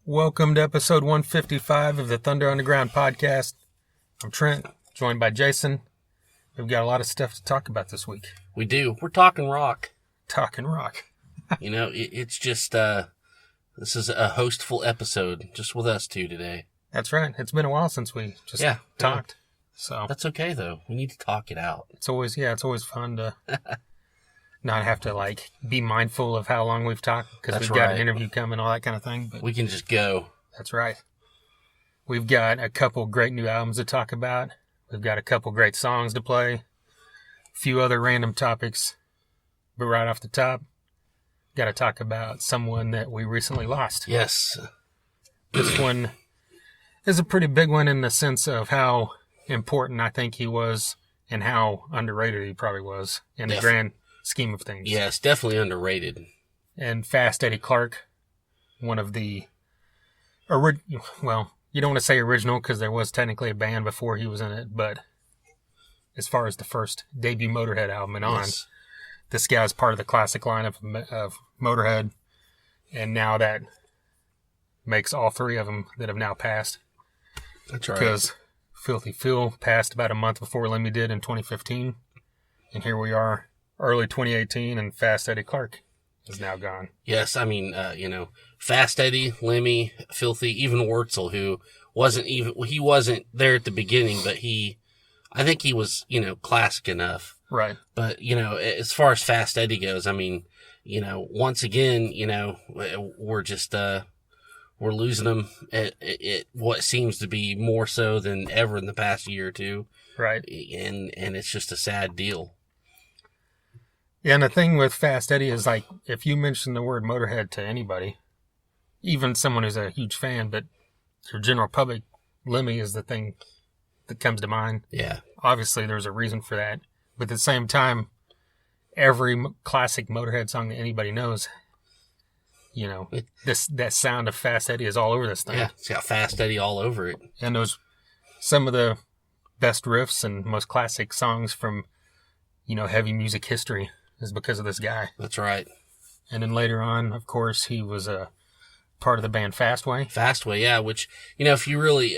Welcome to episode 155 of the Thunder Underground podcast. I'm Trent, joined by Jason. We've got a lot of stuff to talk about this week. We do. We're talking rock. Talking rock. It's just, this is a hostful episode, just with us two today. That's right. It's been a while since we just talked. So that's okay, though. We need to talk it out. It's always fun to not have to, be mindful of how long we've talked, because we've got an interview coming, all that kind of thing. But we can just go. That's right. We've got a couple great new albums to talk about. We've got a couple great songs to play. A few other random topics. But right off the top, got to talk about someone that we recently lost. Yes. This one is a pretty big one in the sense of how important I think he was and how underrated he probably was in the grand scheme of things. Yes, definitely underrated. And Fast Eddie Clarke, one of the you don't want to say original because there was technically a band before he was in it, but as far as the first debut Motorhead album and on, this guy's part of the classic lineup of Motorhead, and now that makes all three of them that have now passed. That's right. Because Filthy Phil passed about a month before Lemmy did in 2015, and here we are, early 2018, and Fast Eddie Clarke is now gone. Yes, I mean, Fast Eddie, Lemmy, Filthy, even Wurzel, who he wasn't there at the beginning, but I think he was, classic enough. Right. But, as far as Fast Eddie goes, I mean, once again, we're just, we're losing him at what seems to be more so than ever in the past year or two. Right. And it's just a sad deal. Yeah, and the thing with Fast Eddie is, if you mention the word Motorhead to anybody, even someone who's a huge fan, but your general public, Lemmy is the thing that comes to mind. Yeah. Obviously, there's a reason for that. But at the same time, every classic Motorhead song that anybody knows, that sound of Fast Eddie is all over this thing. Yeah, it's got Fast Eddie all over it. And some of the best riffs and most classic songs from, heavy music history is because of this guy. That's right. And then later on, of course, he was a part of the band Fastway. Fastway, yeah, which, if you really,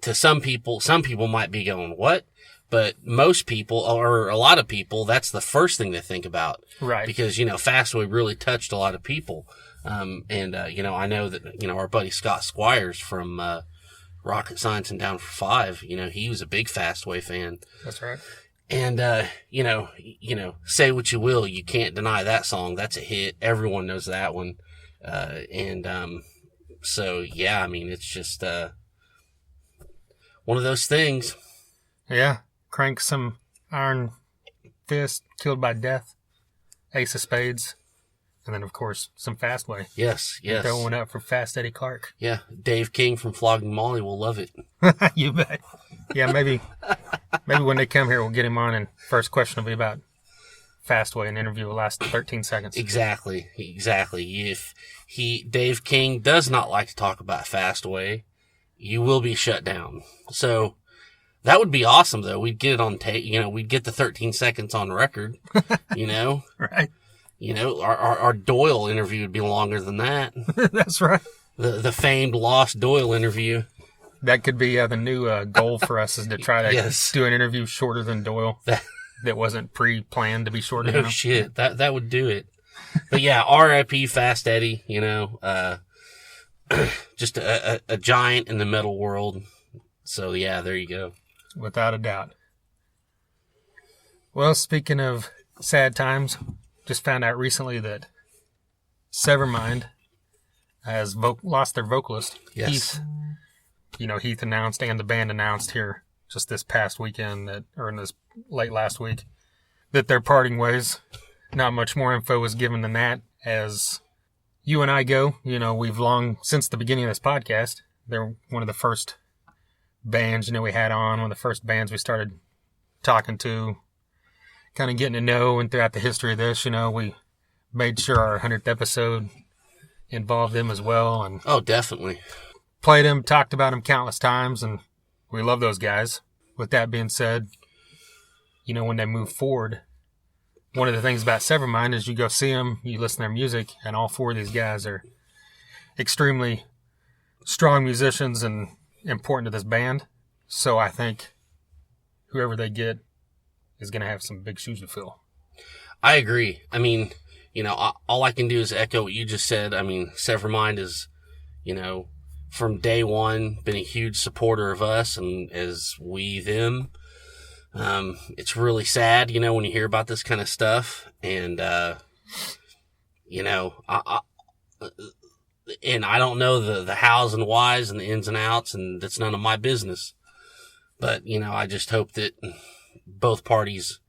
to some people might be going, what? But most people, or a lot of people, that's the first thing they think about. Right. Because, Fastway really touched a lot of people. I know that, our buddy Scott Squires from Rocket Science and Down for Five, he was a big Fastway fan. That's right. And, say what you will, you can't deny that song. That's a hit. Everyone knows that one. So, yeah, I mean, it's just one of those things. Yeah. Crank some Iron Fist, Killed by Death, Ace of Spades, and then, of course, some Fastway. Yes. Throw one up for Fast Eddie Clarke. Yeah, Dave King from Flogging Molly will love it. You bet. Yeah, maybe when they come here, we'll get him on, and first question will be about Fastway, and interview will last 13 seconds. Exactly. If Dave King does not like to talk about Fastway, you will be shut down. So that would be awesome, though. We'd get it on tape. We'd get the 13 seconds on record. Right. Our Doyle interview would be longer than that. That's right. The famed Lost Doyle interview. That could be the new goal for us, is to try to do an interview shorter than Doyle. That wasn't pre-planned to be shorter. No shit. That would do it. But yeah, R.I.P. Fast Eddie, just a giant in the metal world. So yeah, there you go. Without a doubt. Well, speaking of sad times, just found out recently that Severmind has lost their vocalist. Yes. Heath announced, and the band announced here just this past weekend, in this late last week, that they're parting ways. Not much more info was given than that. As you and I go, we've long, since the beginning of this podcast, they're one of the first bands, we had on, one of the first bands we started talking to, kind of getting to know, and throughout the history of this, we made sure our 100th episode involved them as well. And oh, definitely. Played them, talked about them countless times, and we love those guys. With that being said, when they move forward, one of the things about Severmind is you go see them, you listen to their music, and all four of these guys are extremely strong musicians and important to this band. So I think whoever they get is going to have some big shoes to fill. I agree. I mean, all I can do is echo what you just said. I mean, Severmind is, from day one, been a huge supporter of us and as we them. It's really sad, when you hear about this kind of stuff. And, and I don't know the hows and whys and the ins and outs, and that's none of my business. But, I just hope that both parties,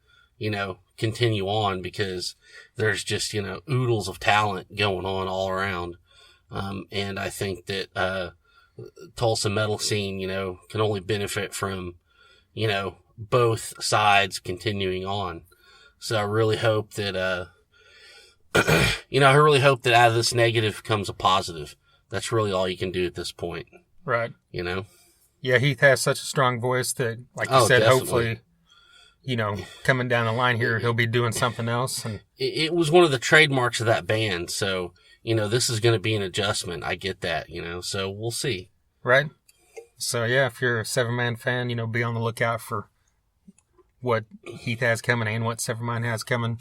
continue on, because there's just, oodles of talent going on all around. And I think that, Tulsa metal scene, can only benefit from, both sides continuing on. So I really hope that, I really hope that out of this negative comes a positive. That's really all you can do at this point. Right. Yeah, Heath has such a strong voice that, like you said, definitely. Hopefully, coming down the line here, he'll be doing something else. And it was one of the trademarks of that band. So, this is going to be an adjustment. I get that, so we'll see. Right. So, yeah, if you're a Severmind fan, be on the lookout for what Heath has coming and what Severmind has coming.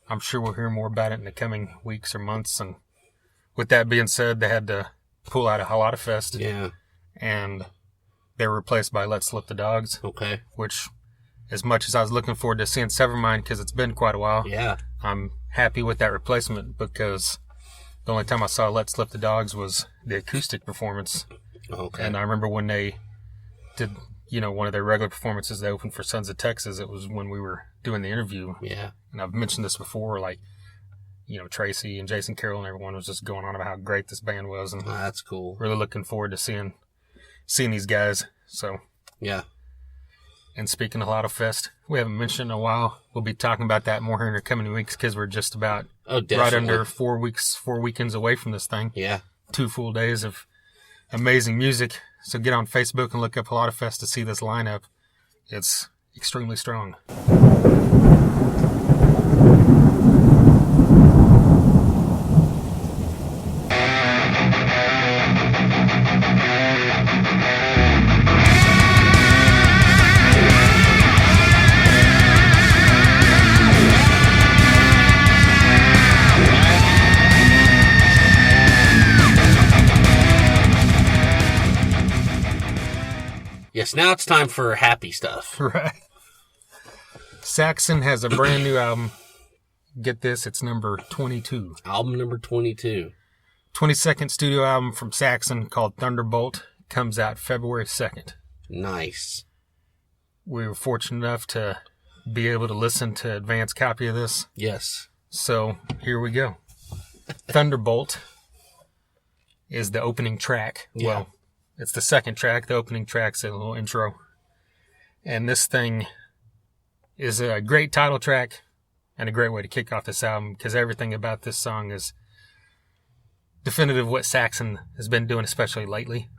I'm sure we'll hear more about it in the coming weeks or months. And with that being said, they had to pull out a Halata Fest. Yeah. And they were replaced by Let's Lift the Dogs. Okay. Which, as much as I was looking forward to seeing Severmind, because it's been quite a while, yeah, I'm happy with that replacement, because the only time I saw Let's Lift the Dogs was the acoustic performance. Okay. And I remember when they did, one of their regular performances, they opened for Sons of Texas. It was when we were doing the interview. Yeah. And I've mentioned this before, like, Tracy and Jason Carroll and everyone was just going on about how great this band was. And that's cool. Really looking forward to seeing these guys. So, yeah. And speaking of Halata Fest, we haven't mentioned in a while. We'll be talking about that more here in the coming weeks, because we're just about right under 4 weekends away from this thing. Yeah. 2 full days of amazing music. So get on Facebook and look up Halata Fest to see this lineup. It's extremely strong. Yes, now it's time for happy stuff. Right. Saxon has a brand new album. Get this, it's number 22. Album number 22. 22nd studio album from Saxon called Thunderbolt. Comes out February 2nd. Nice. We were fortunate enough to be able to listen to an advanced copy of this. Yes. So, here we go. Thunderbolt is the opening track. Yeah. Well, it's the second track. The opening track's a little intro. And this thing is a great title track and a great way to kick off this album, because everything about this song is definitive of what Saxon has been doing, especially lately.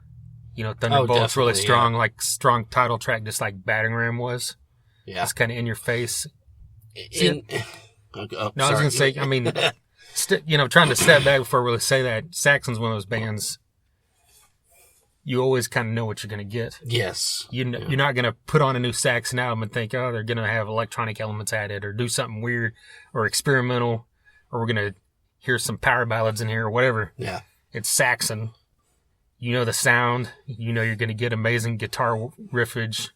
Thunderbolt's really strong, like strong title track, just like Battering Ram was. Yeah. It's kind of in your face. I was going to say, I mean, trying to step back before I really say that, Saxon's one of those bands, you always kind of know what you're going to get. Yes. You're not going to put on a new Saxon album and think, oh, they're going to have electronic elements added or do something weird or experimental, or we're going to hear some power ballads in here or whatever. Yeah. It's Saxon. You know the sound. You know you're going to get amazing guitar riffage,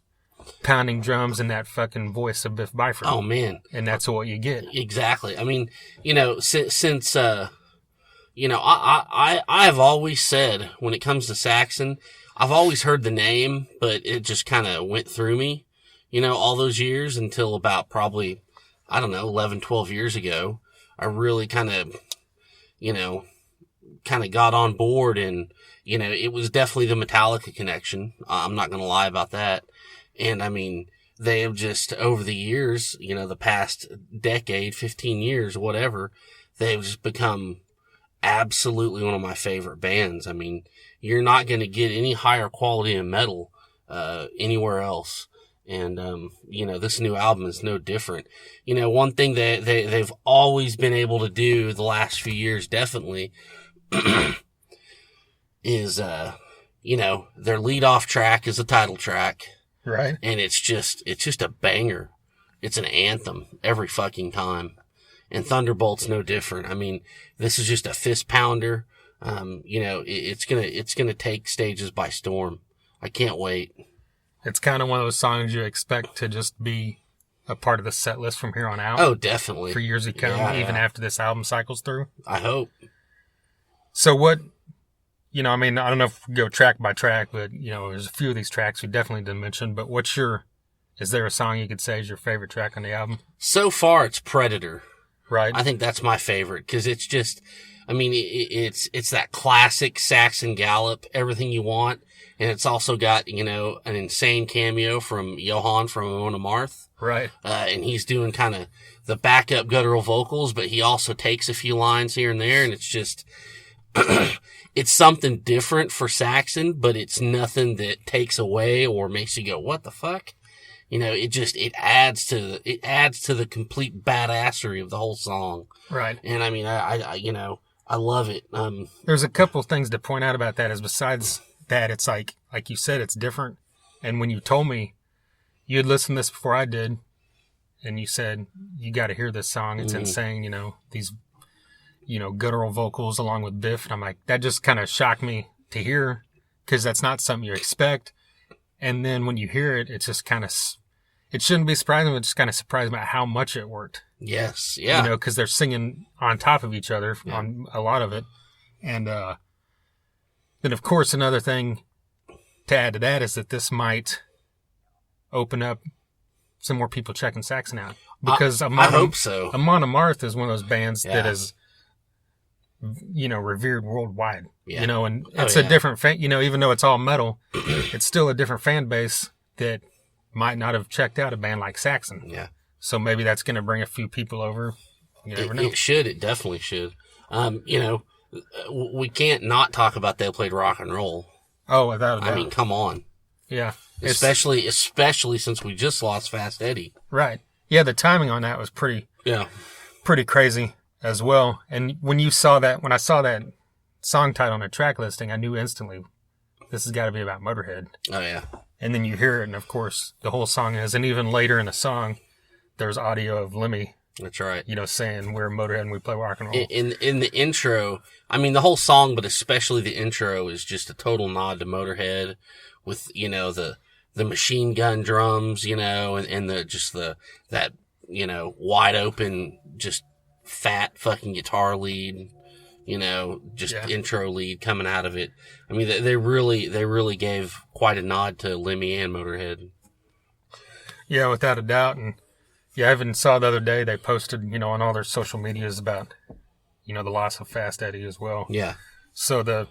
pounding drums, and that fucking voice of Biff Byford. Oh, man. And that's what you get. Exactly. I mean, since I've always said, when it comes to Saxon, I've always heard the name, but it just kind of went through me, all those years until about probably, 11, 12 years ago. I really kind of got on board, and, it was definitely the Metallica connection. I'm not going to lie about that. And I mean, they have just, over the years, the past decade, 15 years, whatever, they've just become absolutely one of my favorite bands. I mean, you're not going to get any higher quality of metal, anywhere else. And, this new album is no different. One thing that they've always been able to do the last few years, definitely, is, their lead off track is the title track. Right. And it's just a banger. It's an anthem every fucking time. And Thunderbolt's no different. I mean, this is just a fist pounder. It's gonna take stages by storm. I can't wait. It's kind of one of those songs you expect to just be a part of the set list from here on out. Oh, definitely. For years to come, even after this album cycles through. I hope. So what, I don't know if we go track by track, but, there's a few of these tracks we definitely didn't mention, but is there a song you could say is your favorite track on the album? So far, it's Predator. Right. I think that's my favorite, because it's just, it's that classic Saxon gallop, everything you want, and it's also got, an insane cameo from Johan from Amon Amarth. Right. And he's doing kind of the backup guttural vocals, but he also takes a few lines here and there, and it's just, it's something different for Saxon, but it's nothing that takes away or makes you go, what the fuck? It adds to the complete badassery of the whole song. Right. And I love it. There's a couple of things to point out about that is besides that, it's like you said, it's different. And when you told me you had listened to this before I did, and you said, you got to hear this song. It's insane. These, guttural vocals along with Biff. And I'm like, that just kind of shocked me to hear, because that's not something you expect. And then when you hear it, it's just kind of, it shouldn't be surprising, but it's kind of surprising about how much it worked. Yes. Yeah. Because they're singing on top of each other on a lot of it. And then, of course, another thing to add to that is that this might open up some more people checking Saxon out. Because I hope so. Amon Amarth is one of those bands that is, revered worldwide. Yeah. And it's a different fan, even though it's all metal, it's still a different fan base that might not have checked out a band like Saxon. Yeah. So maybe that's going to bring a few people over. You never know. It should. It definitely should. We can't not talk about they played rock and roll. Oh, without a doubt. I mean, come on. Yeah. Especially since we just lost Fast Eddie. Right. Yeah, the timing on that was pretty crazy as well. And when I saw that song title on the track listing, I knew instantly this has got to be about Motorhead. Oh, yeah. And then you hear it, and of course, the whole song is. And even later in the song, there's audio of Lemmy. That's right. Saying we're Motorhead and we play rock and roll. In the intro, the whole song, but especially the intro, is just a total nod to Motorhead with, the machine gun drums, and that wide open, just fat fucking guitar lead, intro lead coming out of it. They really gave quite a nod to Lemmy and Motorhead. Yeah, without a doubt. And yeah, I even saw the other day they posted, on all their social medias about, the loss of Fast Eddie as well. Yeah. So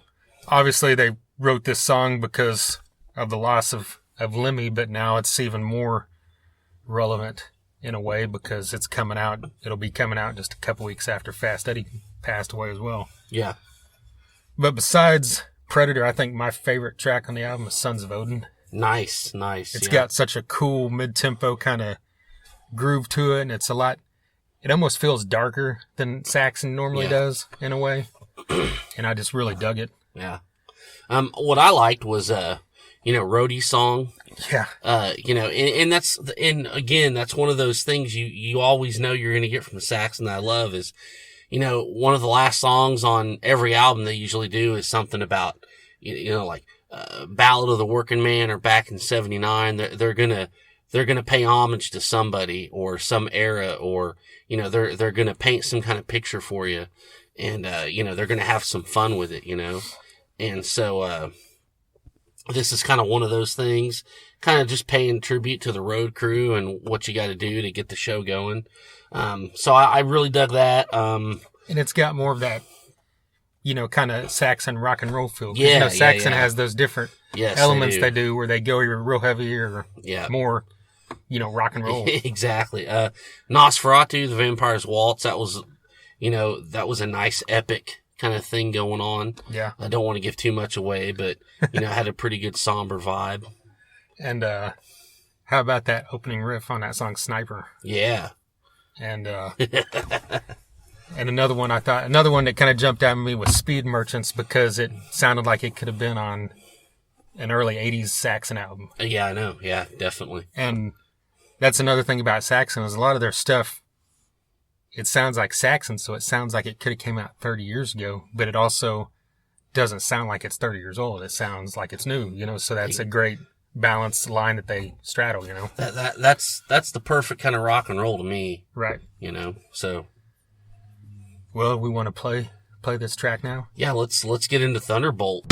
obviously they wrote this song because of the loss of Lemmy, but now it's even more relevant in a way because it's coming out. It'll be coming out just a couple weeks after Fast Eddie passed away as well. Yeah. But besides Predator, I think my favorite track on the album is Sons of Odin. Nice. It's got such a cool mid-tempo kind of groove to it, and it almost feels darker than Saxon normally does in a way. And I just really dug it. Yeah. What I liked was, Roadie's song. Yeah. And again, that's one of those things you always know you're going to get from the Saxon that I love is, one of the last songs on every album they usually do is something about, like, Ballad of the Working Man or Back in 79. They're gonna pay homage to somebody or some era or, they're gonna paint some kind of picture for you and, they're gonna have some fun with it, And so, this is kind of one of those things, kind of just paying tribute to the road crew and what you got to do to get the show going. So I really dug that. And it's got more of that, kind of Saxon rock and roll feel. Yeah. Saxon has those different elements they do where they go real heavy or more, rock and roll. Exactly. Nosferatu, the Vampire's Waltz, that was a nice epic kind of thing going on. Yeah. I don't want to give too much away, but, had a pretty good somber vibe. And, how about that opening riff on that song Sniper? Yeah. And, And another one that kind of jumped out at me was Speed Merchants, because it sounded like it could have been on an early 80s Saxon album. Yeah, I know. Yeah, definitely. And that's another thing about Saxon, is a lot of their stuff, it sounds like Saxon, so it sounds like it could have came out 30 years ago, but it also doesn't sound like it's 30 years old. It sounds like it's new, so that's a great balanced line that they straddle, That's the perfect kind of rock and roll to me. Right. So. Well, we want to play this track now? Yeah, let's get into Thunderbolt.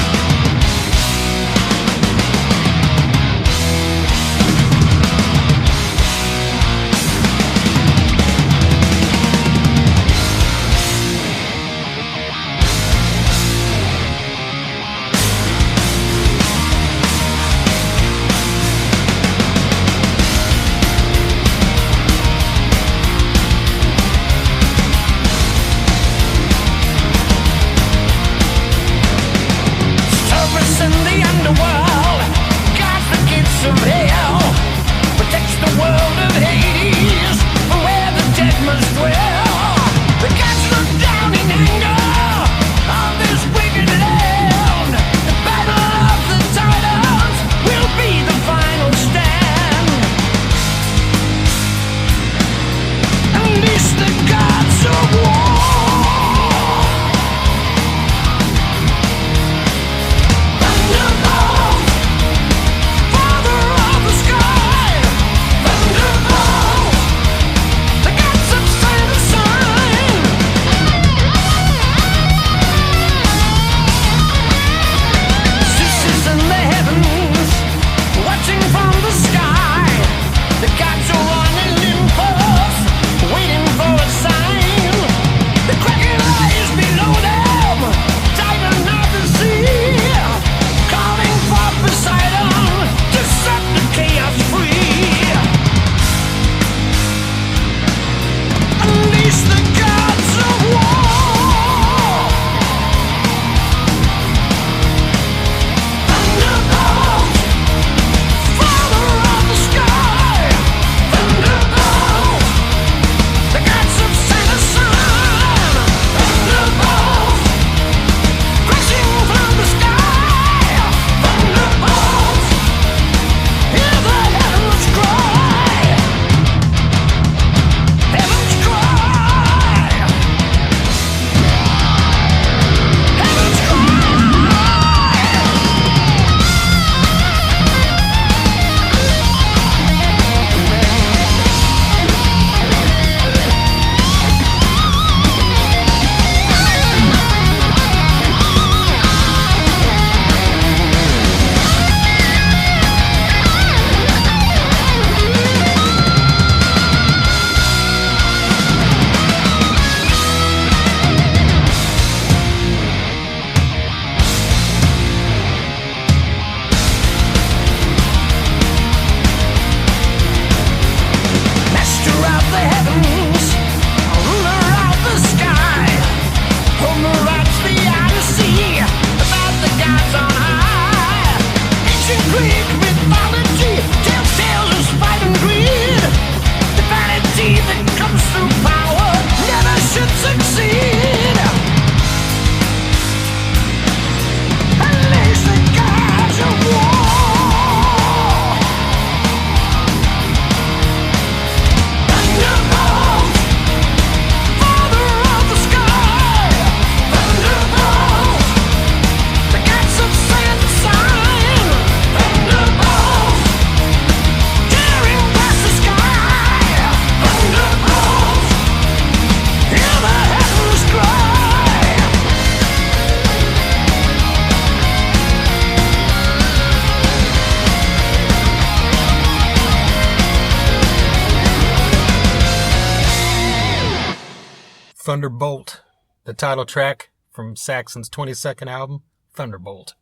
Thunderbolt, the title track from Saxon's 22nd album, Thunderbolt.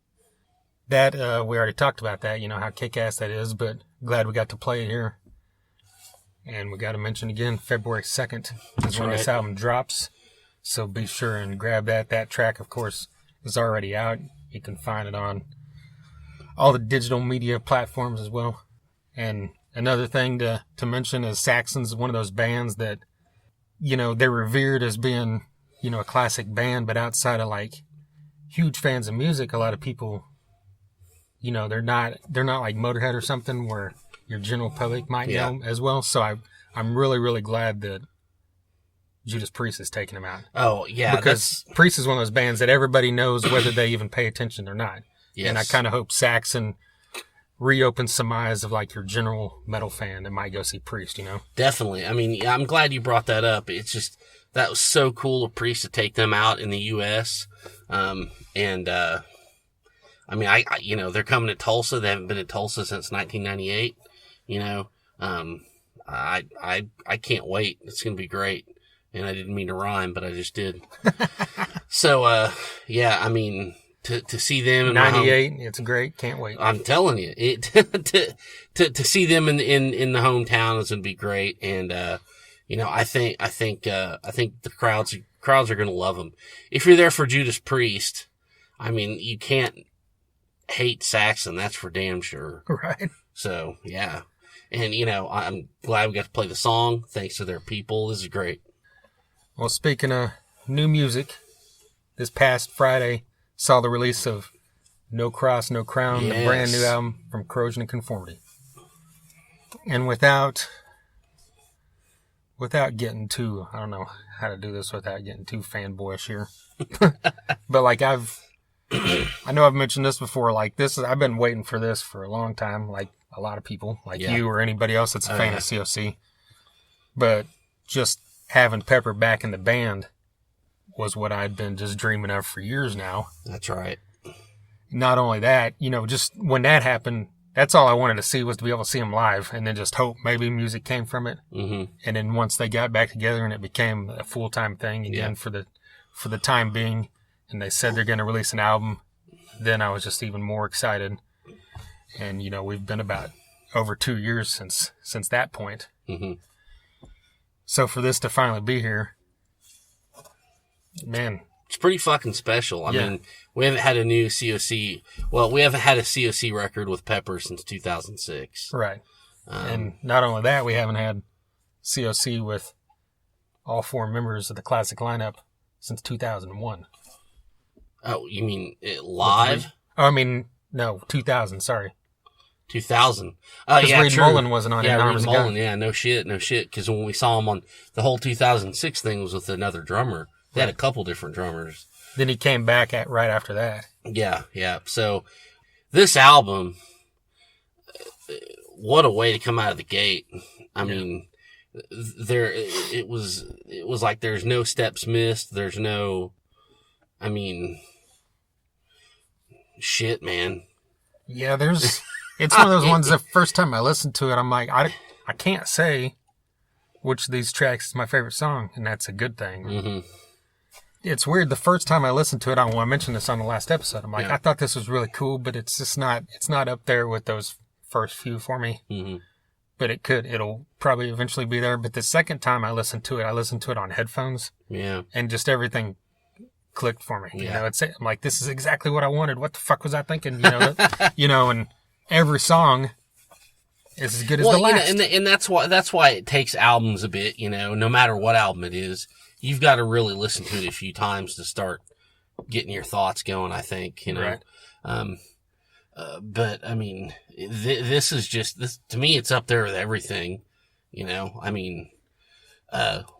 That, we already talked about that, how kick-ass that is, but glad we got to play it here. And we got to mention again, February 2nd is when this album drops. So be sure and grab that. That track, of course, is already out. You can find it on all the digital media platforms as well. And another thing to mention is Saxon's one of those bands that, they're revered as being a classic band, but outside of like huge fans of music, a lot of people, they're not like Motorhead or something where your general public might know as well. So I'm really, really glad that Judas Priest is taking him out. Oh, yeah. Because Priest is one of those bands that everybody knows whether they even pay attention or not. Yes. And I kind of hope Saxon reopens some eyes of like your general metal fan that might go see Priest, Definitely. I mean, I'm glad you brought that up. It's just, that was so cool of Priest to take them out in the U.S. I mean, they're coming to Tulsa. They haven't been to Tulsa since 1998. I can't wait. It's going to be great. And I didn't mean to rhyme, but I just did. So, yeah, I mean, to see them in 98, it's great. Can't wait. I'm telling you, to see them in the hometown is going to be great. And, I think the crowds are going to love them. If you're there for Judas Priest, I mean, you can't hate Saxon. That's for damn sure. Right. So, yeah. And, I'm glad we got to play the song thanks to their people. This is great. Well, speaking of new music, this past Friday saw the release of No Cross, No Crown, Yes. the brand new album from Corrosion of Conformity. And without getting too, I don't know how to do this without getting too fanboyish here. But like I know I've mentioned this before, like I've been waiting for this for a long time, like a lot of people, like you or anybody else that's a fan of COC. But just having Pepper back in the band was what I'd been just dreaming of for years now. That's right. Not only that, just when that happened, that's all I wanted to see was to be able to see him live and then just hope maybe music came from it. Mm-hmm. And then once they got back together and it became a full-time thing again for the time being, and they said they're going to release an album, then I was just even more excited. And, we've been about over 2 years since that point. Mm-hmm. So for this to finally be here, man. It's pretty fucking special. I mean, we haven't had a new COC. Well, we haven't had a COC record with Pepper since 2006. Right. And not only that, we haven't had COC with all 4 members of the classic lineup since 2001. Oh, you mean live? Oh, I mean, no, 2000, sorry. 2000. Because yeah, Reed true. Mullin wasn't on Yeah, Reed Mullin. Yeah, no shit. Because when we saw him on the whole 2006 thing was with another drummer. They had a couple different drummers. Then he came back right after that. Yeah. So this album, what a way to come out of the gate. I mean, it was like there's no steps missed. There's no, I mean, shit, man. Yeah, it's one of those ones, the first time I listened to it, I'm like, I can't say which of these tracks is my favorite song, and that's a good thing. Mm-hmm. It's weird. The first time I listened to it, I mentioned this on the last episode. I'm like, I thought this was really cool, but it's just it's not up there with those first few for me. Mm-hmm. But it'll probably eventually be there. But the second time I listened to it on headphones. Yeah. And just everything clicked for me. Yeah. I'm like, this is exactly what I wanted. What the fuck was I thinking? And every song is as good as the last. And that's why it takes albums a bit, no matter what album it is. You've got to really listen to it a few times to start getting your thoughts going, I think, Right. But I mean, this is just, to me, it's up there with everything, I mean,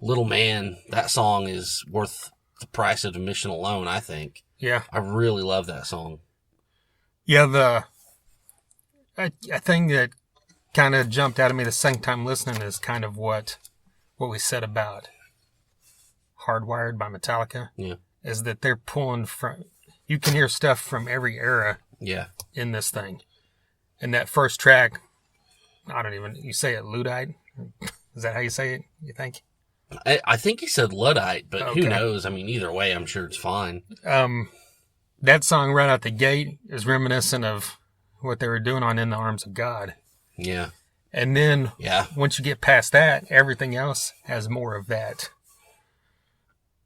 Little Man, that song is worth the price of admission alone, I think. Yeah. I really love that song. Yeah. A thing that kind of jumped out at me the second time listening is kind of what we said about Hardwired by Metallica. Yeah. Is that they're pulling from, you can hear stuff from every era in this thing. And that first track, you say it Luddite? Is that how you say it, you think? I think he said Luddite, but Okay. Who knows? I mean, either way, I'm sure it's fine. That song right out the gate is reminiscent of what they were doing on In the Arms of God. Yeah. And then once you get past that, everything else has more of that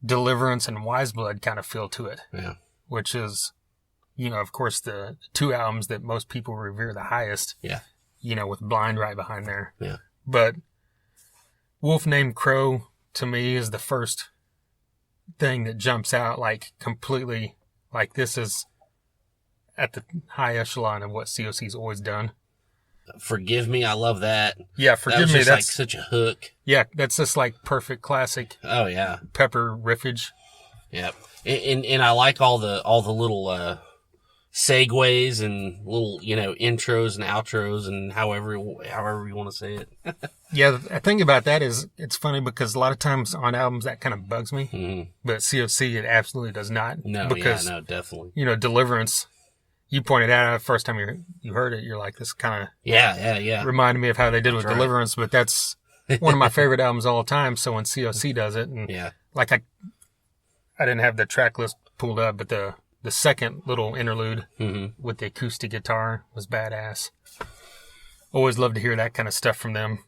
Deliverance and Wise Blood kind of feel to it. Yeah. Which is, of course, the 2 albums that most people revere the highest. Yeah. With Blind right behind there. Yeah. But Wolf Named Crow, to me, is the first thing that jumps out like completely, like this is at the high echelon of what COC's always done. Forgive Me, I love that. Yeah, Forgive Me. That's like such a hook. Yeah, that's just like perfect classic. Oh yeah, Pepper riffage. Yep, and I like all the little segues and little intros and outros and however you want to say it. Yeah, the thing about that is it's funny because a lot of times on albums that kind of bugs me, but COC it absolutely does not. No, because, no, definitely. Deliverance. You pointed out the first time you heard it, you're like, this kind of reminded me of how they did with Deliverance, but that's one of my favorite albums of all time. So when COC does it, and like I didn't have the track list pulled up, but the second little interlude with the acoustic guitar was badass. Always love to hear that kind of stuff from them.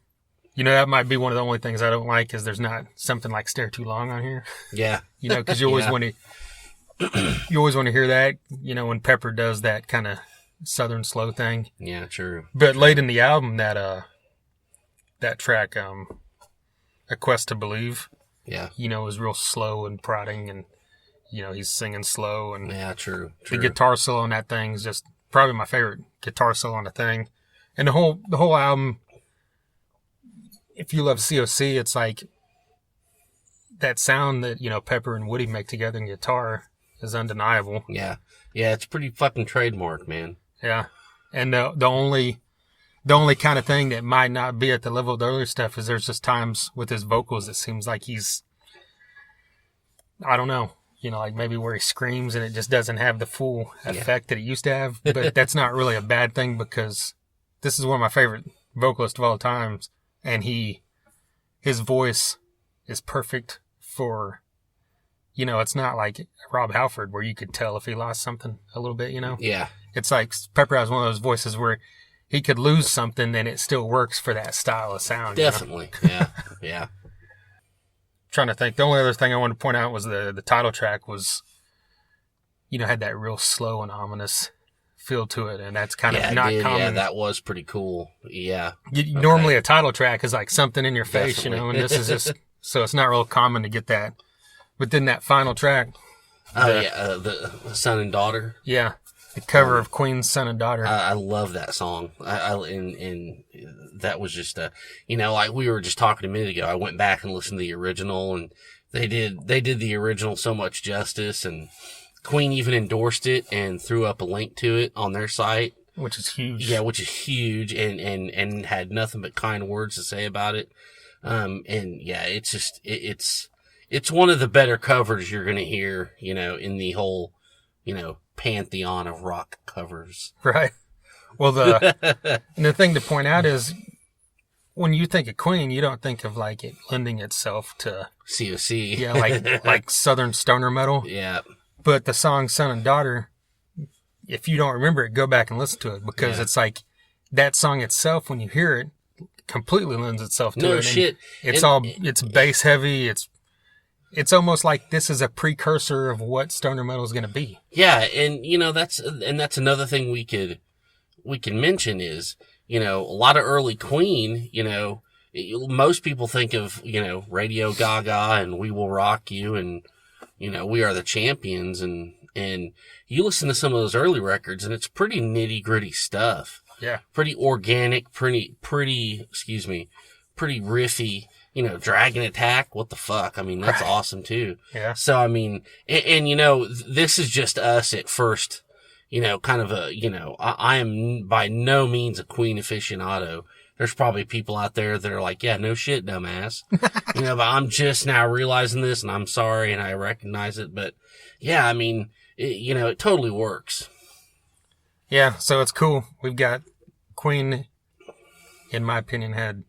That might be one of the only things I don't like is there's not something like Stare Too Long on here. Yeah. Because you always want to. You always want to hear that, when Pepper does that kind of southern slow thing. Yeah, true. But late in the album, that track, A Quest to Believe, is real slow and prodding, and he's singing slow, and true. The guitar solo on that thing is just probably my favorite guitar solo on the thing, and the whole album. If you love COC, it's like that sound that Pepper and Woody make together in guitar is undeniable. Yeah, it's pretty fucking trademark, man. Yeah, and the only kind of thing that might not be at the level of the earlier stuff is there's just times with his vocals it seems like he's, I don't know, like maybe where he screams and it just doesn't have the full effect that it used to have. But that's not really a bad thing because this is one of my favorite vocalists of all times, and his voice is perfect for. It's not like Rob Halford where you could tell if he lost something a little bit, Yeah. It's like Pepper has one of those voices where he could lose something and it still works for that style of sound. Definitely. Yeah. Trying to think. The only other thing I wanted to point out was the title track was, had that real slow and ominous feel to it. And that's kind of not common. Yeah, that was pretty cool. Yeah. Normally a title track is like something in your face, and this is just, so it's not real common to get that. But then that final track. The Son and Daughter. Yeah. The cover of Queen's Son and Daughter. I love that song. And that was just like we were just talking a minute ago. I went back and listened to the original, and they did the original so much justice, and Queen even endorsed it and threw up a link to it on their site. Which is huge. Yeah, which is huge, and had nothing but kind words to say about it. It's just, it's one of the better covers you're going to hear, in the whole, pantheon of rock covers. Right. Well, and the thing to point out is when you think of Queen, you don't think of like it lending itself to COC. Yeah. Like Southern stoner metal. Yeah. But the song Son and Daughter, if you don't remember it, go back and listen to it because it's like that song itself, when you hear it, completely lends itself to it. No shit. It's bass heavy. It's almost like this is a precursor of what stoner metal is going to be. Yeah, and that's another thing we can mention is, a lot of early Queen, most people think of, Radio Gaga and We Will Rock You and, We Are the Champions, and you listen to some of those early records and it's pretty nitty gritty stuff. Yeah. Pretty organic, pretty riffy. Dragon Attack, what the fuck? I mean, that's awesome too. Yeah. So, I mean, and this is just us at first, kind of I am by no means a Queen aficionado. There's probably people out there that are like, yeah, no shit, dumbass. But I'm just now realizing this, and I'm sorry, and I recognize it. But yeah, I mean, it totally works. Yeah. So it's cool. We've got Queen, in my opinion, had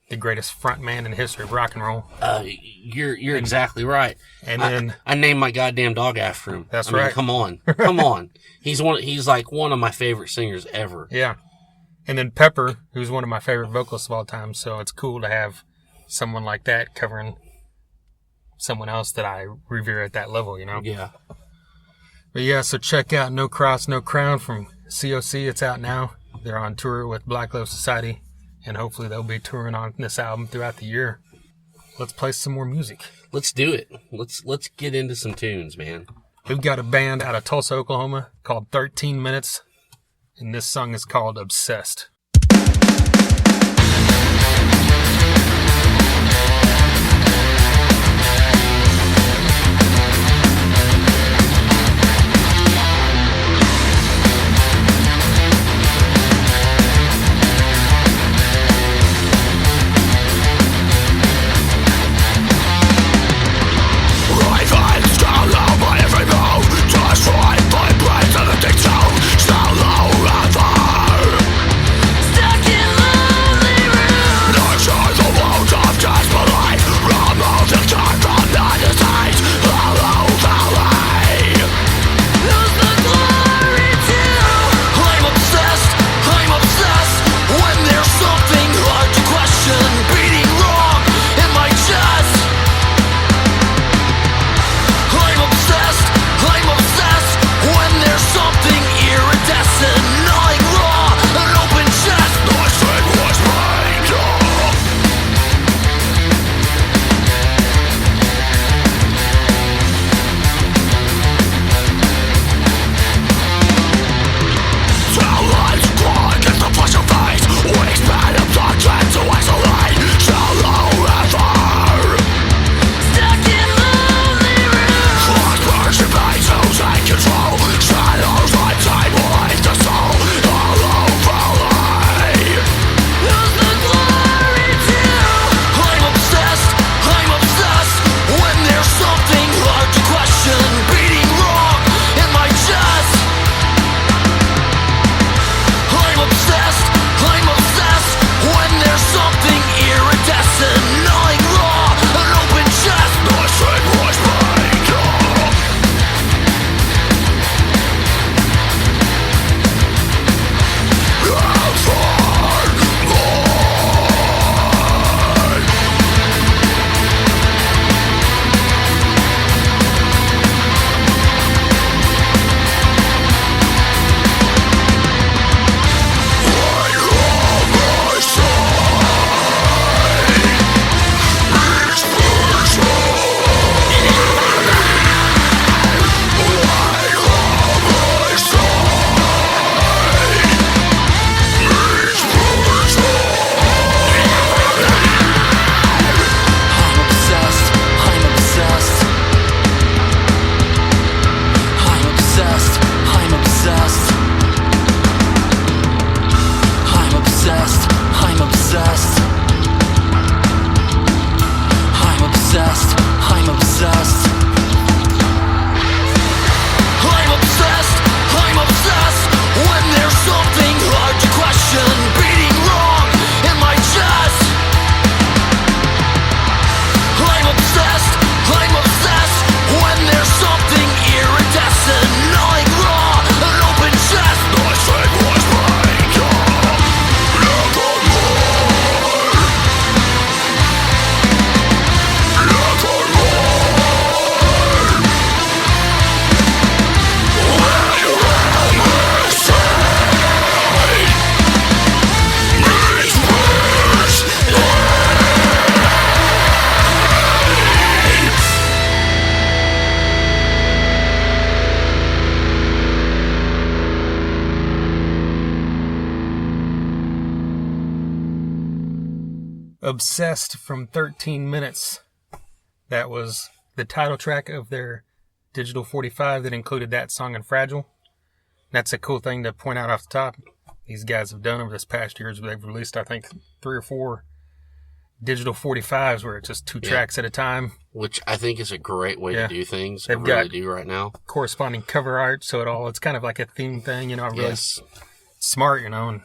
the greatest front man in the history of rock and roll. You're exactly right. And then I named my goddamn dog after him. That's right. Mean, come on. He's like one of my favorite singers ever. Yeah. And then Pepper, who's one of my favorite vocalists of all time. So it's cool to have someone like that covering someone else that I revere at that level, Yeah. But yeah, so check out No Cross, No Crown from COC. It's out now. They're on tour with Black Love Society. And hopefully they'll be touring on this album throughout the year. let's play some more music. Let's do it. Let's get into some tunes, man. We've got a band out of Tulsa, Oklahoma called 13 Minutes, and this song is called Obsessed. Obsessed from 13 Minutes. That was the title track of their Digital 45 that included that song and Fragile. That's a cool thing to point out off the top. These guys have done over this past years. They've released, I think, 3 or 4 Digital 45s where it's just 2 tracks at a time. Which I think is a great way to do things. They've really do right now. Corresponding cover art, so it's kind of like a theme thing, really smart, And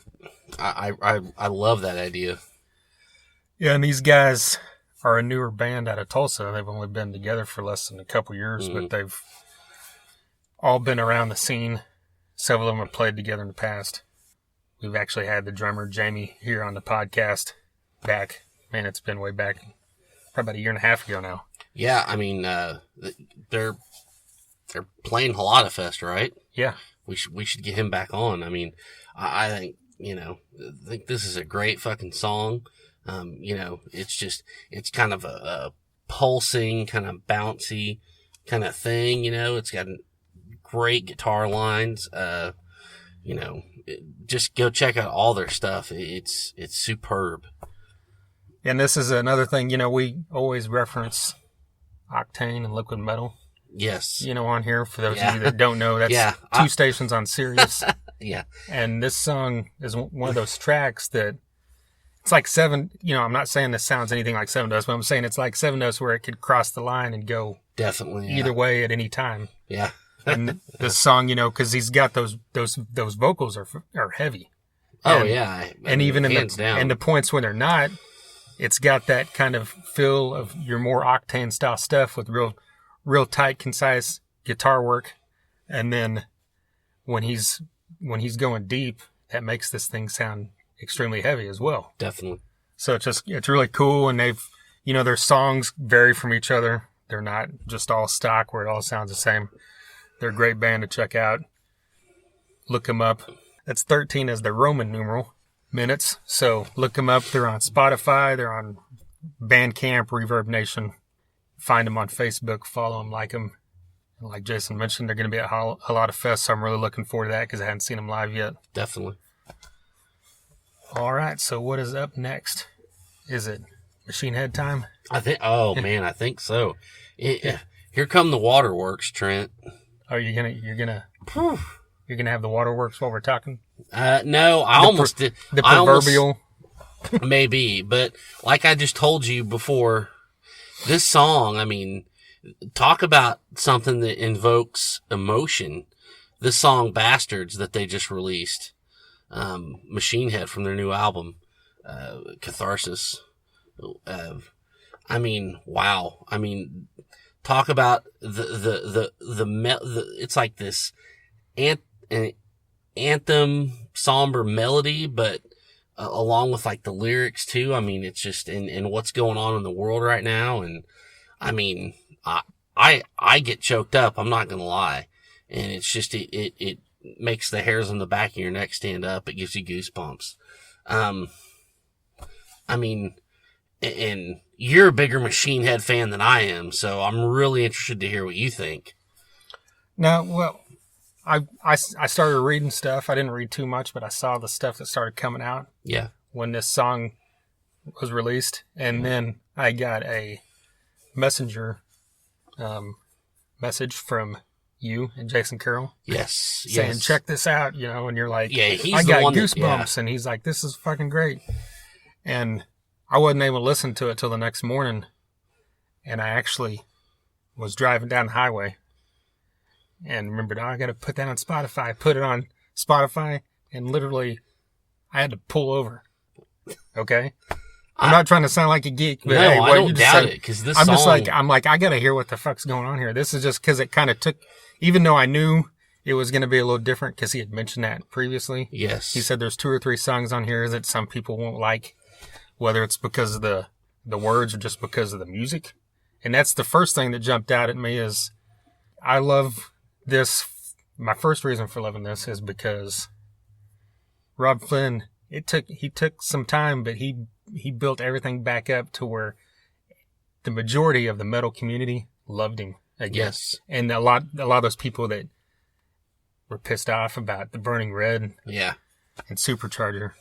I love that idea. Yeah, and these guys are a newer band out of Tulsa. They've only been together for less than a couple years, but they've all been around the scene. Several of them have played together in the past. We've actually had the drummer, Jamie, here on the podcast back. Man, it's been way back, probably about a year and a half ago now. Yeah, I mean, they're playing Halata Fest, right? Yeah. We should get him back on. I mean, I think, I think this is a great fucking song. It's kind of a pulsing, kind of bouncy kind of thing. It's got great guitar lines. Just go check out all their stuff. It's superb. And this is another thing, we always reference Octane and Liquid Metal. Yes. On here, for those of you that don't know, that's two stations on Sirius. Yeah. And this song is one of those tracks that it's like Seven, I'm not saying this sounds anything like Seven does, but I'm saying it's like Seven does, where it could cross the line and go definitely either way at any time. Yeah. And this song, because he's got those vocals are heavy. And even in the points when they're not, it's got that kind of feel of your more Octane style stuff with real tight, concise guitar work. And then when he's going deep, that makes this thing sound extremely heavy as well. Definitely. So it's really cool. And they've, their songs vary from each other. They're not just all stock where it all sounds the same. They're a great band to check out. Look them up. That's 13 as the Roman numeral minutes. So look them up. They're on Spotify. They're on Bandcamp, Reverb Nation. Find them on Facebook. Follow them, like them. And like Jason mentioned, they're going to be at a lot of fests. So I'm really looking forward to that because I haven't seen them live yet. Definitely. All right. So what is up next? Is it Machine Head time? I think so. Here come the Waterworks, Trent. Are you're gonna have the Waterworks while we're talking? No, I almost did. The proverbial. Maybe, but like I just told you before, this song, talk about something that invokes emotion. This song, Bastards, that they just released, Machine Head from their new album, Catharsis. Wow. Talk about the it's like this anthem somber melody, but along with like the lyrics too. It's just and what's going on in the world right now. And I get choked up. I'm not going to lie. And it's just, it makes the hairs on the back of your neck stand up. It gives you goosebumps. And you're a bigger Machine Head fan than I am, so I'm really interested to hear what you think. Now, well, I started reading stuff. I didn't read too much, but I saw the stuff that started coming out. Yeah. When this song was released, and then I got a messenger message from you and Jason Carroll. Yes. Saying, check this out, and you're like, yeah, he's I got one goosebumps, and he's like, this is fucking great. And I wasn't able to listen to it till the next morning, and I actually was driving down the highway and remembered, I got to put that on Spotify. I put it on Spotify, and literally I had to pull over. Okay? I'm not trying to sound like a geek, but no, hey, I don't doubt it, because this I'm song... just like, I got to hear what the fuck's going on here. This is just because it kind of took, even though I knew it was going to be a little different because he had mentioned that previously. Yes. He said there's 2 or 3 songs on here that some people won't like, whether it's because of the words or just because of the music. And that's the first thing that jumped out at me is I love this. My first reason for loving this is because Rob Flynn, he took some time, but he built everything back up to where the majority of the metal community loved him again. Yes. And a lot of those people that were pissed off about the Burning Red and Supercharger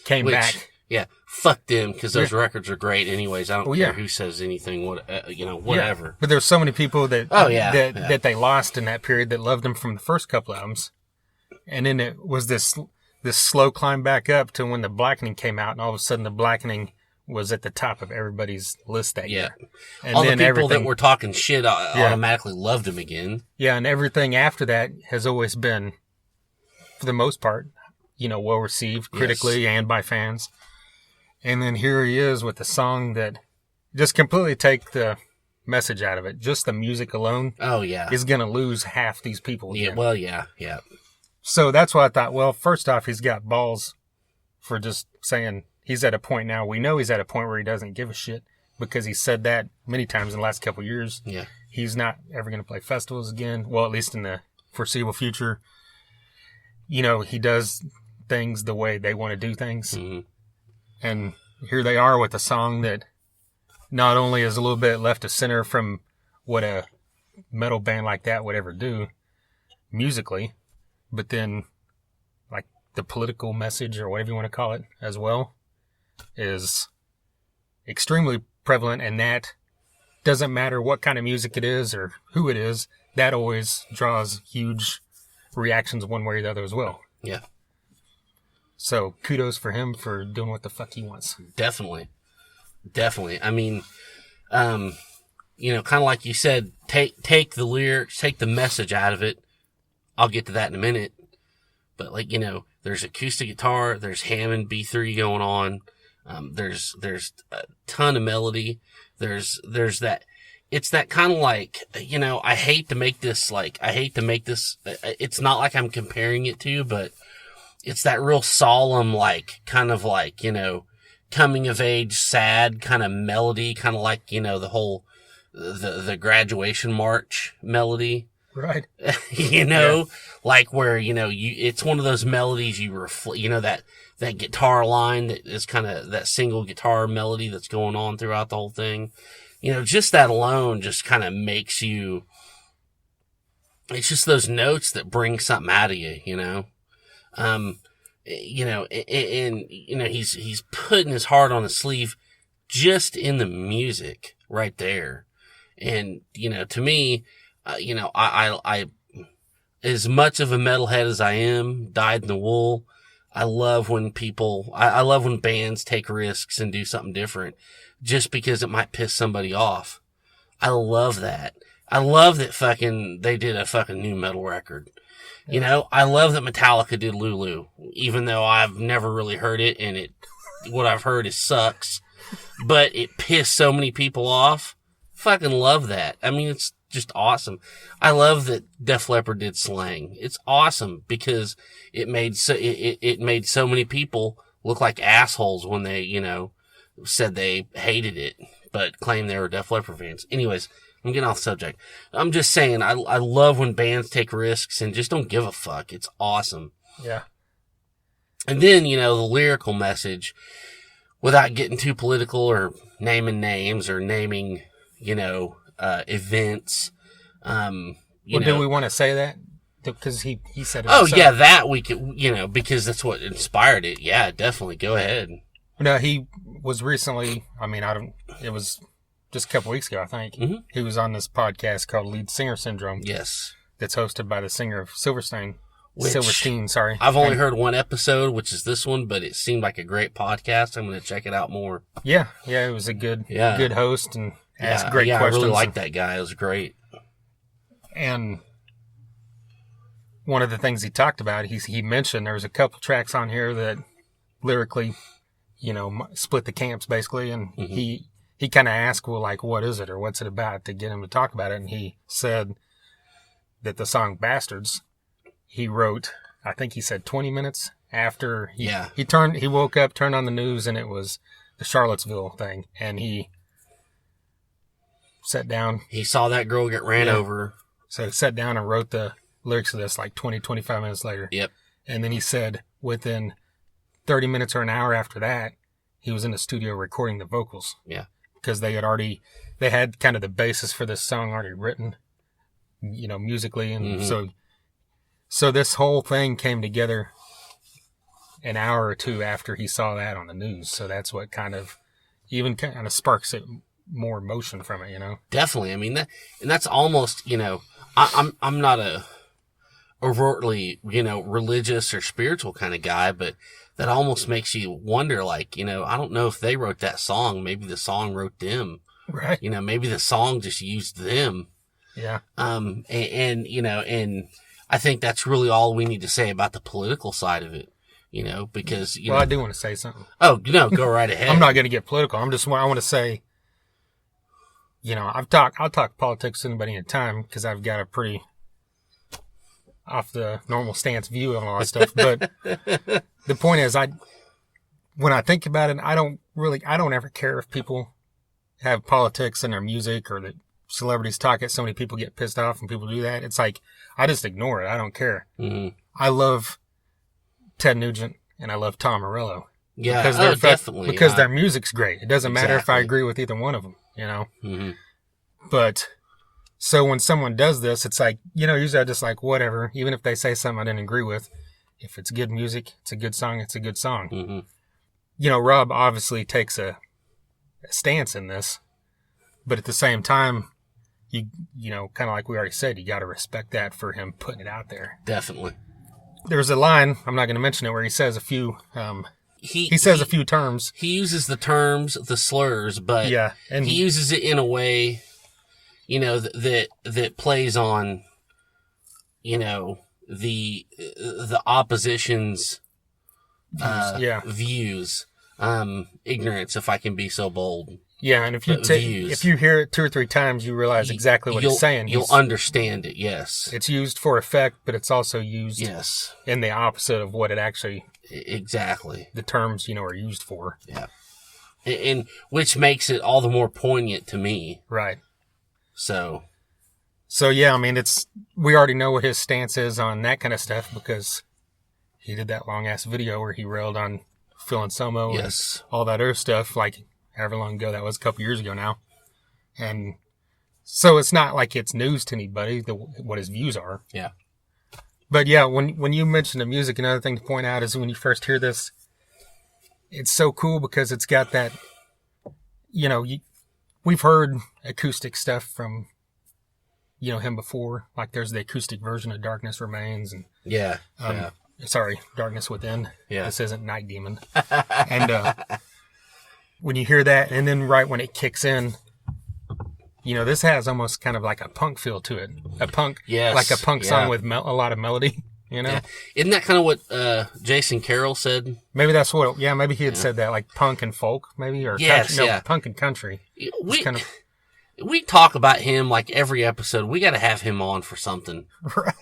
came back. Yeah, fuck them, because those records are great anyways. I don't care who says anything, whatever. Yeah. But there's so many people that that they lost in that period that loved them from the first couple albums. And then it was this slow climb back up to when the Blackening came out, and all of a sudden the Blackening was at the top of everybody's list that year. And all then the people that were talking shit automatically loved him again. Yeah, and everything after that has always been, for the most part, well received critically and by fans. And then here he is with a song that just completely take the message out of it. Just the music alone is going to lose half these people. Yeah, well, yeah. So that's why I thought, well, first off, he's got balls for just saying he's at a point now. We know he's at a point where he doesn't give a shit because he said that many times in the last couple of years. Yeah. He's not ever going to play festivals again. Well, at least in the foreseeable future. He does things the way they want to do things. Mm-hmm. And here they are with a song that not only is a little bit left of center from what a metal band like that would ever do musically, but then like the political message or whatever you want to call it as well is extremely prevalent, and that doesn't matter what kind of music it is or who it is, that always draws huge reactions one way or the other as well. Yeah. So kudos for him for doing what the fuck he wants. Definitely. I mean, kind of like you said, take the lyrics, take the message out of it. I'll get to that in a minute. But like, there's acoustic guitar, there's Hammond B3 going on. There's a ton of melody. There's that, it's that kind of like, I hate to make this, it's not like I'm comparing it to, but it's that real solemn, like, kind of like, coming of age, sad kind of melody, kind of like, the whole, the graduation march melody. Right. Yeah. Like where, it's one of those melodies you that guitar line that is kind of that single guitar melody that's going on throughout the whole thing. Just that alone just kind of makes you, it's just those notes that bring something out of you, he's putting his heart on his sleeve just in the music right there. And, to me, I as much of a metalhead as I am, dyed in the wool, I love when I love when bands take risks and do something different just because it might piss somebody off. I love that. I love that they did a fucking new metal record. Yeah. I love that Metallica did Lulu, even though I've never really heard it and what I've heard sucks, but it pissed so many people off. Fucking love that. I mean, it's just awesome. I love that Def Leppard did Slang. It's awesome because it made so many people look like assholes when they, said they hated it, but claimed they were Def Leppard fans. Anyways, I'm getting off the subject. I'm just saying, I love when bands take risks and just don't give a fuck. It's awesome. Yeah. And then, the lyrical message, without getting too political or naming names or naming, events. Do we want to say that? Because he said it. Oh, yeah, that we could, because that's what inspired it. Yeah, definitely. Go ahead. No, he was recently, it was just a couple weeks ago, I think. Mm-hmm. He was on this podcast called Lead Singer Syndrome. Yes. That's hosted by the singer of Silverstein. I've only heard one episode, which is this one, but it seemed like a great podcast. I'm going to check it out more. Yeah, it was a good host and asked great questions. I really liked that guy. It was great. And one of the things he talked about, he mentioned there was a couple tracks on here that lyrically, split the camps basically. And mm-hmm. he kind of asked, well, like, what is it or what's it about to get him to talk about it? And he said that the song Bastards, he wrote, I think he said 20 minutes after he woke up, turned on the news, and it was the Charlottesville thing. And he sat down. He saw that girl get ran over. So he sat down and wrote the lyrics of this like 20, 25 minutes later. Yep. And then he said within 30 minutes or an hour after that, he was in the studio recording the vocals. Yeah. Because they had kind of the basis for this song already written, musically. And mm-hmm. So this whole thing came together an hour or two after he saw that on the news. So that's what kind of sparks it more emotion from it, Definitely. I mean, that's almost, I'm not a overtly, religious or spiritual kind of guy, but that almost makes you wonder, like, I don't know if they wrote that song. Maybe the song wrote them. Right. Maybe the song just used them. Yeah. And I think that's really all we need to say about the political side of it, because, I do want to say something. Oh, no, go right ahead. I'm not going to get political. I want to say, I'll talk politics to anybody in time because I've got a pretty off the normal stance view on all that stuff. But the point is, when I think about it, I don't ever care if people have politics in their music or that celebrities talk at so many people get pissed off and people do that. It's like, I just ignore it. I don't care. Mm-hmm. I love Ted Nugent and I love Tom Morello. Yeah, because definitely. Because their music's great. It doesn't matter if I Exactly. agree with either one of them, you know? Mm-hmm. But, so when someone does this, it's like, you know, usually I just like, whatever. Even if they say something I didn't agree with, if it's good music, it's a good song, it's a good song. Mm-hmm. You know, Rob obviously takes a stance in this, but at the same time, you know, kind of like we already said, you got to respect that for him putting it out there. Definitely. There's a line, I'm not going to mention it, where he says a few, he says a few terms. He uses the terms, the slurs, but yeah, and he uses it in a way, you know, that plays on, you know, the opposition's views, ignorance, if I can be so bold. Yeah, and if you hear it 2 or 3 times, you realize exactly what he's saying. You'll understand it. Yes, it's used for effect, but it's also used in the opposite of what it actually the terms, you know, are used for. Yeah, and which makes it all the more poignant to me. Right. So yeah, I mean, we already know what his stance is on that kind of stuff because he did that long ass video where he railed on Phil Anselmo and all that other stuff, like however long ago that was, a couple years ago now. And so it's not like it's news to anybody what his views are. Yeah. But yeah, when you mention the music, another thing to point out is when you first hear this, it's so cool because it's got that, you know, we've heard acoustic stuff from, you know, him before. Like there's the acoustic version of Darkness Remains and sorry, Darkness Within. Yeah. This isn't Night Demon. And when you hear that, and then right when it kicks in, you know, this has almost kind of like a punk feel to it. Like a punk song with a lot of melody, you know? Yeah. Isn't that kind of what Jason Carroll said? Maybe that's maybe he had said that, like punk and folk, maybe? Or punk and country. We talk about him like every episode. We got to have him on for something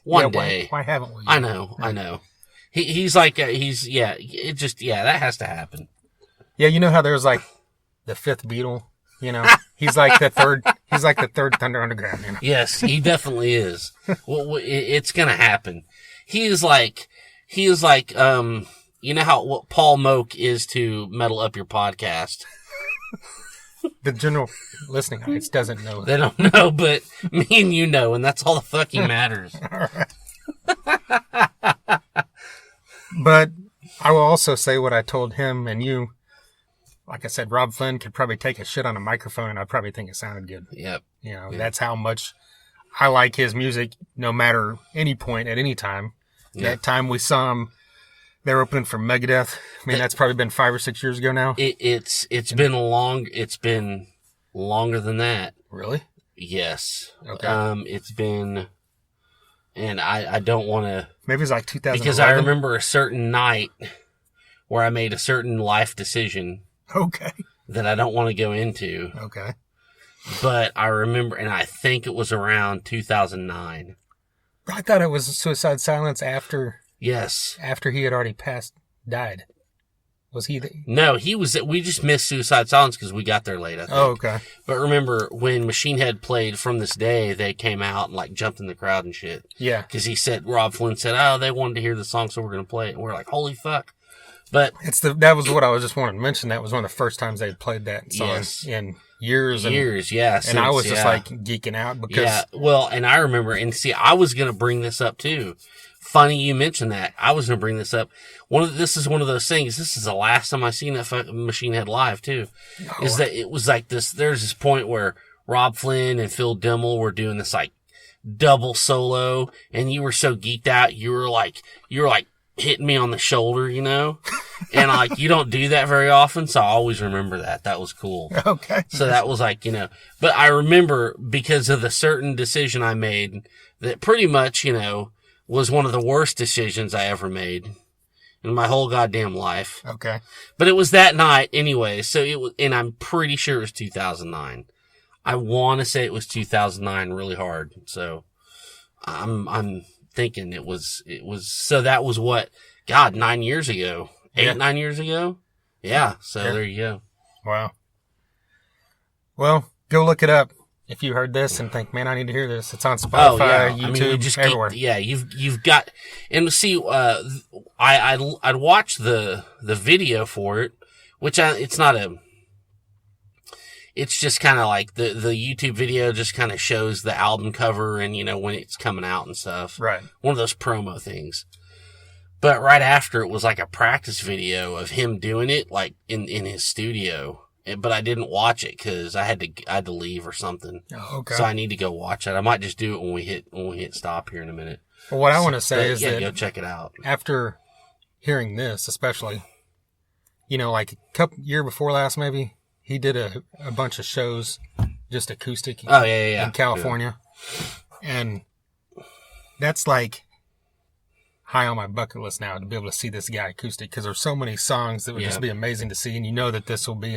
one day. Why haven't we? I know. He's like, that has to happen. Yeah, you know how there's like the 5th Beatle, you know? He's like the third Thunder Underground, you know? Yes, he definitely is. Well, it's going to happen. He is like, you know what Paul Moak is to Metal Up Your Podcast. The general listening audience doesn't know. They don't know, but me and you know, and that's all that fucking matters. But I will also say what I told him and you. Like I said, Rob Flynn could probably take a shit on a microphone and I'd probably think it sounded good. Yep. You know, that's how much I like his music no matter any point at any time. Yep. That time we saw him, they were opening for Megadeth. I mean, that's probably been 5 or 6 years ago now. It's been longer than that. Really? Yes. Okay. It's been, and I don't want to. Maybe it's like 2011. Because I remember a certain night where I made a certain life decision. Okay. That I don't want to go into. Okay. But I remember, and I think it was around 2009. I thought it was Suicide Silence after. Yes. After he had already died. Was he? No, he was. We just missed Suicide Silence because we got there late, I think. Oh, okay. But remember when Machine Head played From This Day, they came out and like jumped in the crowd and shit. Yeah. Because Rob Flynn said, oh, they wanted to hear the song, so we're going to play it. And we're like, holy fuck. But that was what I was just wanting to mention. That was one of the first times they played that song in years. And I was just like geeking out because and I remember, and see, I was gonna bring this up too. Funny you mentioned that. I was gonna bring this up. This is one of those things. This is the last time I seen that fucking Machine Head live too. Is that it was like this? There's this point where Rob Flynn and Phil Dimmel were doing this like double solo, and you were so geeked out. You were like hitting me on the shoulder, you know? And like, you don't do that very often, so I always remember that. That was cool. Okay. So that was like, you know, but I remember because of the certain decision I made that pretty much, you know, was one of the worst decisions I ever made in my whole goddamn life. Okay. But it was that night anyway, so it was, and I'm pretty sure it was 2009. I want to say it was 2009 really hard. So I'm thinking it was, so that was what, God, 9 years ago, 9 years ago. Yeah. So there you go. Wow. Well, go look it up. if you heard this and think, man, I need to hear this, it's on Spotify, YouTube, everywhere. You've got, and see, I'd watch the video for it, which it's not it's just kind of like the YouTube video just kind of shows the album cover and, when it's coming out and stuff. Right. One of those promo things. But right after it was like a practice video of him doing it, like in his studio. But I didn't watch it because I had to leave or something. Oh, okay. So I need to go watch it. I might just do it when we hit stop here in a minute. Well, what I want to say is that go check it out. After hearing this, especially, like a year before last, maybe he did a bunch of shows, just acoustic. Oh yeah. In California, and that's like high on my bucket list now to be able to see this guy acoustic, because there's so many songs that would just be amazing to see, and that this would be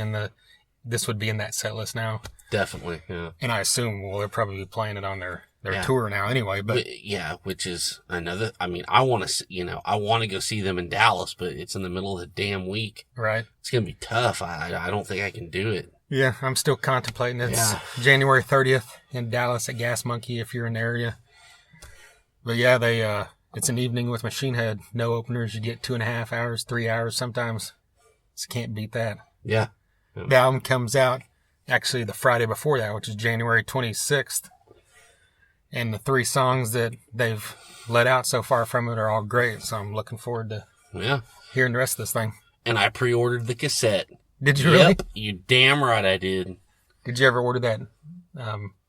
in that set list now. Definitely, yeah. And I assume they're probably playing it on their tour now anyway. But which is another. I mean, I want to go see them in Dallas, but it's in the middle of the damn week. Right. It's gonna be tough. I don't think I can do it. Yeah, I'm still contemplating. It's January 30th in Dallas at Gas Monkey if you're in the area. But yeah, it's an evening with Machine Head. No openers. You get 2.5 hours, 3 hours sometimes. Just can't beat that. Yeah. The album comes out actually the Friday before that, which is January 26th. And the 3 songs that they've let out so far from it are all great. So I'm looking forward to hearing the rest of this thing. And I pre-ordered the cassette. Did you really? Yep. You damn right I did. Did you ever order that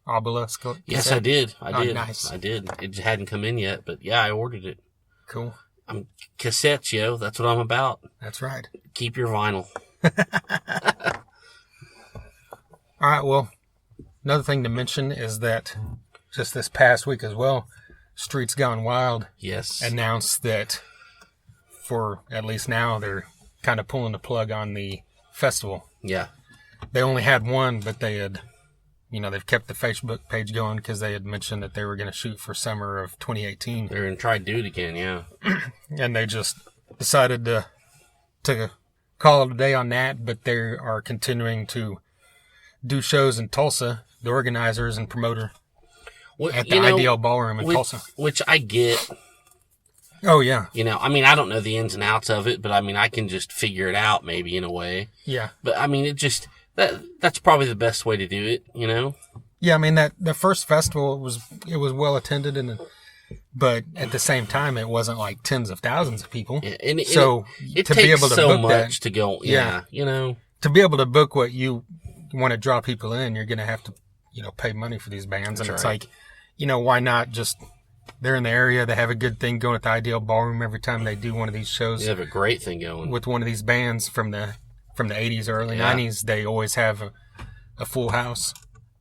Obelisk cassette? Yes, I did. I did. Nice. I did. It hadn't come in yet, but yeah, I ordered it. Cool. Cassettes, yo. That's what I'm about. That's right. Keep your vinyl. All right. Well, another thing to mention is that just this past week as well, Streets Gone Wild announced that for at least now they're kind of pulling the plug on the festival. Yeah. They only had one, but they had... they've kept the Facebook page going because they had mentioned that they were going to shoot for summer of 2018. They're going to try to do it again, yeah. And they just decided to call it a day on that, but they are continuing to do shows in Tulsa, the organizers and promoter, at the IDL Ballroom in Tulsa. Which I get. Oh, yeah. I don't know the ins and outs of it, but I can just figure it out maybe in a way. Yeah. But it just... That's probably the best way to do it, Yeah, that the first festival was well attended, but at the same time it wasn't like tens of thousands of people. Yeah, it to takes be able to so book much to go. Yeah, to be able to book what you want to draw people in, you're going to have to pay money for these bands, and it's like, why not just? They're in the area. They have a good thing going at the IDL Ballroom every time they do one of these shows. They have a great thing going with one of these bands from the 80s or early 90s. They always have a full house.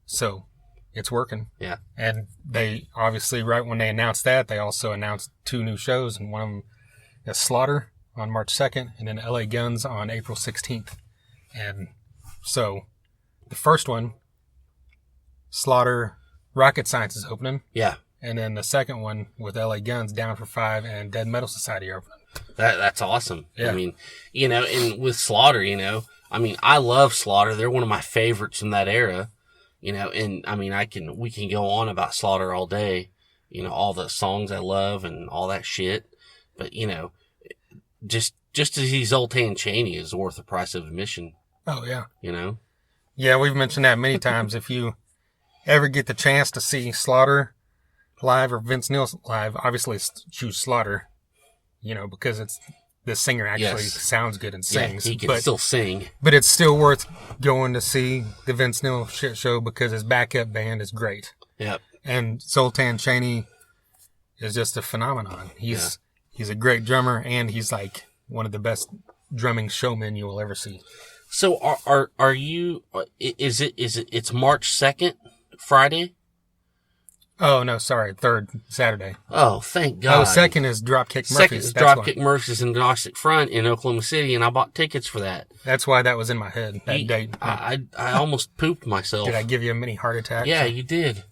So it's working. Yeah. And they obviously, right when they announced that, they also announced 2 new shows. And one of them is Slaughter on March 2nd and then LA Guns on April 16th. And so the first one, Slaughter, Rocket Science is opening. Yeah. And then the second one with LA Guns, Down for 5 and Dead Metal Society are opening. That's awesome. Yeah. And with Slaughter, I love Slaughter. They're one of my favorites from that era, and we can go on about Slaughter all day, all the songs I love and all that shit. But, just to see Zoltan Chaney is worth the price of admission. Oh, yeah. Yeah, we've mentioned that many times. If you ever get the chance to see Slaughter live or Vince Neil live, obviously choose Slaughter. Because it's the singer actually sounds good and sings. Yeah, he can still sing. But it's still worth going to see the Vince Neil shit show because his backup band is great. Yep. And Zoltan Chaney is just a phenomenon. He's a great drummer, and he's like one of the best drumming showmen you will ever see. So are you? It's March 2nd, Friday? Oh, no, sorry. 3rd, Saturday. Oh, thank God. Oh, 2nd is Dropkick Murphys. Second is Dropkick Murphys in Gnostic Front in Oklahoma City, and I bought tickets for that. That's why that was in my head, that date. I almost pooped myself. Did I give you a mini heart attack? Yeah, you did.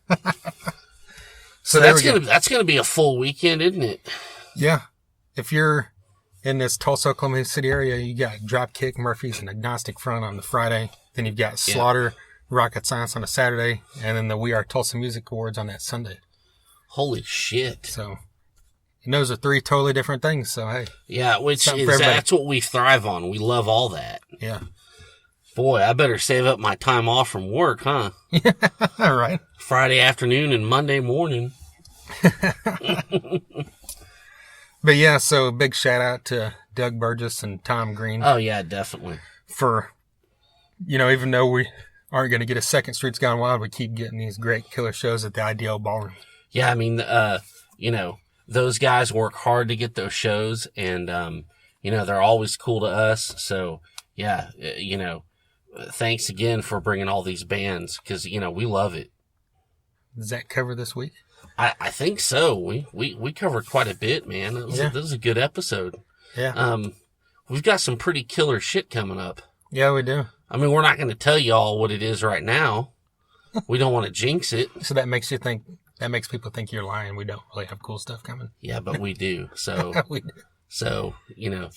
So that's gonna be a full weekend, isn't it? Yeah. If you're in this Tulsa, Oklahoma City area, you got Dropkick Murphys and Agnostic Front on the Friday. Then you've got Slaughter, Rocket Science on a Saturday, and then the We Are Tulsa Music Awards on that Sunday. Holy shit. So, and those are 3 totally different things, so hey. Yeah, that's what we thrive on. We love all that. Yeah. Boy, I better save up my time off from work, huh? Yeah, right. Friday afternoon and Monday morning. But yeah, so big shout out to Doug Burgess and Tom Green. Oh, yeah, definitely. For, even though we aren't going to get a Second Street's Gone Wild, we keep getting these great killer shows at the IDL Ballroom. Yeah, I mean, those guys work hard to get those shows, and, they're always cool to us. So, yeah, thanks again for bringing all these bands, because, we love it. Does that cover this week? I think so. We covered quite a bit, man. This was a good episode. Yeah. We've got some pretty killer shit coming up. Yeah, we do. I mean, we're not going to tell you all what it is right now. We don't want to jinx it. So that makes people think you're lying. We don't really have cool stuff coming. Yeah, but we do. So, we do. So,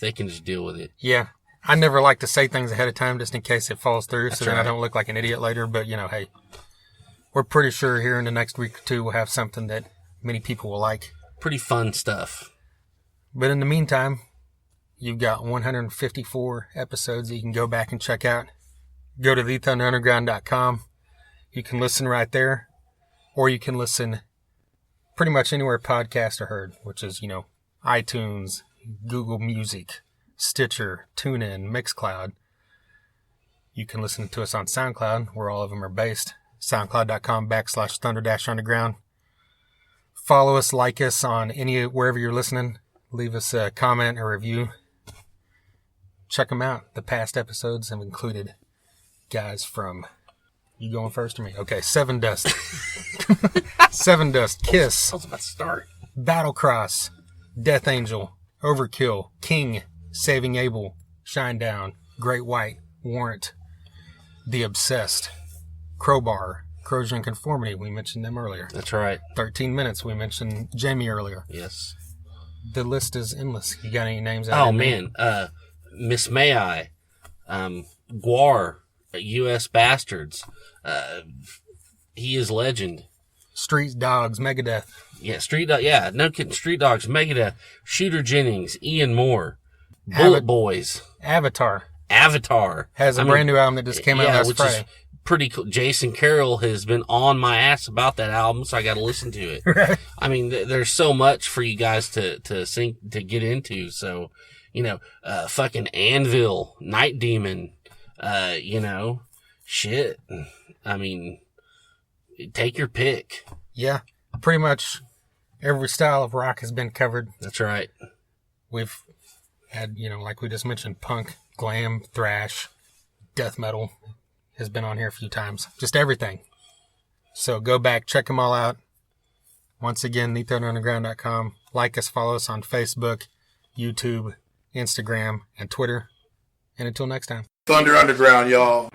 they can just deal with it. Yeah. I never like to say things ahead of time just in case it falls through. That's so then right. I don't look like an idiot later. But, hey, we're pretty sure here in the next week or two we'll have something that many people will like. Pretty fun stuff. But in the meantime, you've got 154 episodes that you can go back and check out. Go to thethunderunderground.com. You can listen right there. Or you can listen pretty much anywhere podcasts are heard, which is, iTunes, Google Music, Stitcher, TuneIn, Mixcloud. You can listen to us on SoundCloud, where all of them are based. SoundCloud.com/Thunder-Underground. Follow us, like us on wherever you're listening. Leave us a comment or review. Check them out. The past episodes have included guys from, you going first or me? Okay, Seven Dust. Seven Dust, Kiss. I was about to start. Battlecross, Death Angel, Overkill, King, Saving Abel, Shinedown, Great White, Warrant, The Obsessed, Crowbar, Corrosion of Conformity. We mentioned them earlier. That's right. 13 Minutes. We mentioned Jamie earlier. Yes. The list is endless. You got any names out Oh, there? man. Miss May I, Guar, U.S. Bastards. He is Legend. Street Dogs, Megadeth. Yeah, no kidding. Street Dogs, Megadeth, Shooter Jennings, Ian Moore, Bullet Boys. Avatar. Has a brand new album that just came out last Friday. Is pretty cool. Jason Carroll has been on my ass about that album, so I got to listen to it. Right. I mean, there's so much for you guys to get into. So, fucking Anvil, Night Demon, shit. I mean, take your pick. Yeah, pretty much every style of rock has been covered. That's right. We've had, like we just mentioned, punk, glam, thrash, death metal has been on here a few times. Just everything. So go back, check them all out. Once again, thethunderunderground.com. Like us, follow us on Facebook, YouTube, Instagram, and Twitter. And until next time. Thunder Underground, y'all.